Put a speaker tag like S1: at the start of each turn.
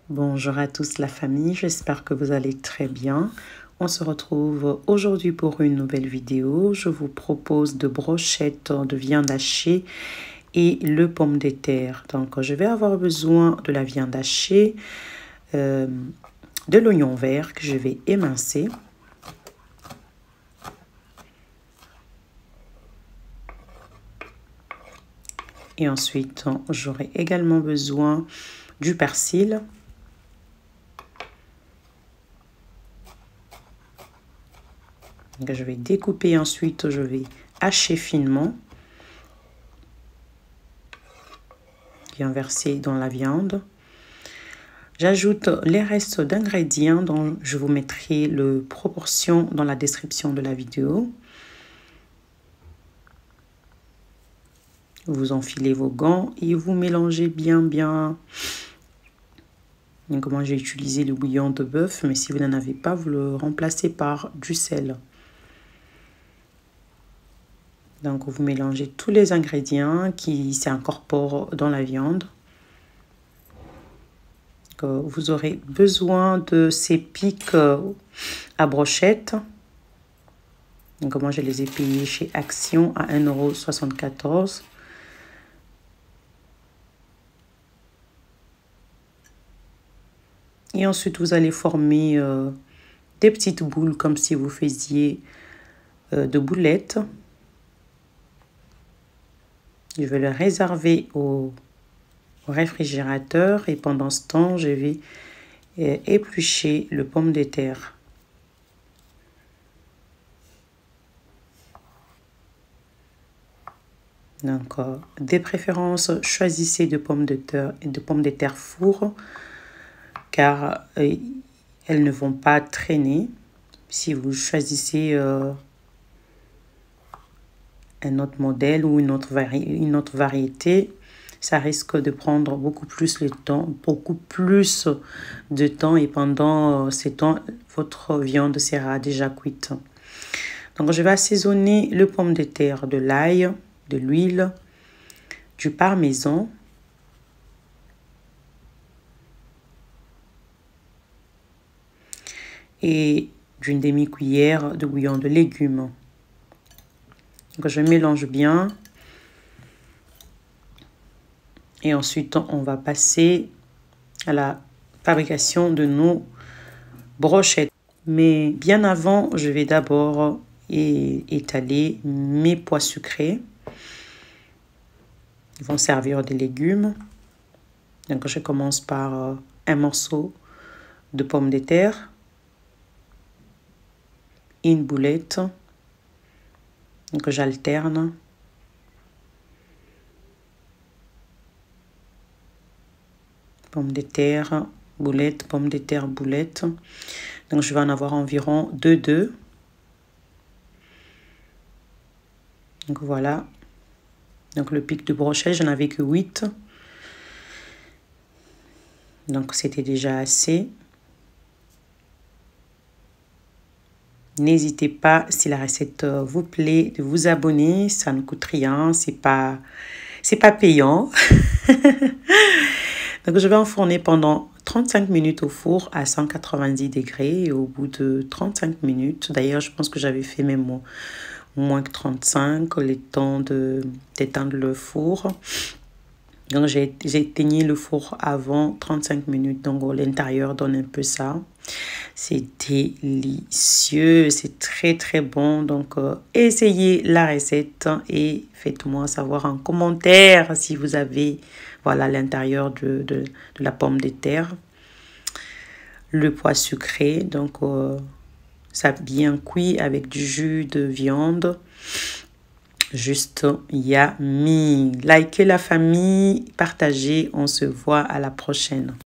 S1: Bonjour à tous la famille, j'espère que vous allez très bien. On se retrouve aujourd'hui pour une nouvelle vidéo. Je vous propose de brochettes de viande hachée et le pomme de terre. Donc je vais avoir besoin de la viande hachée, de l'oignon vert que je vais émincer. Et ensuite, j'aurai également besoin du persil. Donc, je vais découper, ensuite je vais hacher finement. Bien verser dans la viande. J'ajoute les restes d'ingrédients dont je vous mettrai les proportions dans la description de la vidéo. Vous enfilez vos gants et vous mélangez bien. Donc moi j'ai utilisé le bouillon de bœuf, mais si vous n'en avez pas, vous le remplacez par du sel. Donc vous mélangez tous les ingrédients qui s'incorporent dans la viande. Vous aurez besoin de ces pics à brochette. Donc moi je les ai payés chez Action à 1,74 €. Et ensuite, vous allez former des petites boules comme si vous faisiez de boulettes. Je vais les réserver au réfrigérateur et pendant ce temps, je vais éplucher le pomme de terre. Donc, de préférence, choisissez de pommes de terre four car elles ne vont pas traîner. Si vous choisissez un autre modèle ou une autre variété, ça risque de prendre beaucoup plus de temps et pendant ces temps, votre viande sera déjà cuite. Donc, je vais assaisonner le pomme de terre de l'ail, de l'huile, du parmesan, et d'une demi-cuillère de bouillon de légumes. Donc, je mélange bien. Et ensuite, on va passer à la fabrication de nos brochettes. Mais bien avant, je vais d'abord étaler mes pois sucrés. Ils vont servir des légumes. Donc, je commence par un morceau de pomme de terre. Une boulette. Donc, j'alterne. Pomme de terre, boulette, pomme de terre, boulette. Donc, je vais en avoir environ 2. Donc, voilà. Donc, le pic de brochette, j'en avais que 8. Donc, c'était déjà assez. N'hésitez pas, si la recette vous plaît, de vous abonner. Ça ne coûte rien, c'est pas payant. Donc, je vais enfourner pendant 35 minutes au four à 190 degrés. Et au bout de 35 minutes, d'ailleurs, je pense que j'avais fait même moins que 35, le temps d'éteindre le four. Donc, j'ai éteigné le four avant 35 minutes. Donc, l'intérieur donne un peu ça. C'est délicieux, c'est très bon. Donc, essayez la recette et faites-moi savoir en commentaire si vous avez, voilà, l'intérieur de la pomme de terre. Le pois sucré, donc ça a bien cuit avec du jus de viande. Juste yummy. Likez la famille, partagez. On se voit à la prochaine.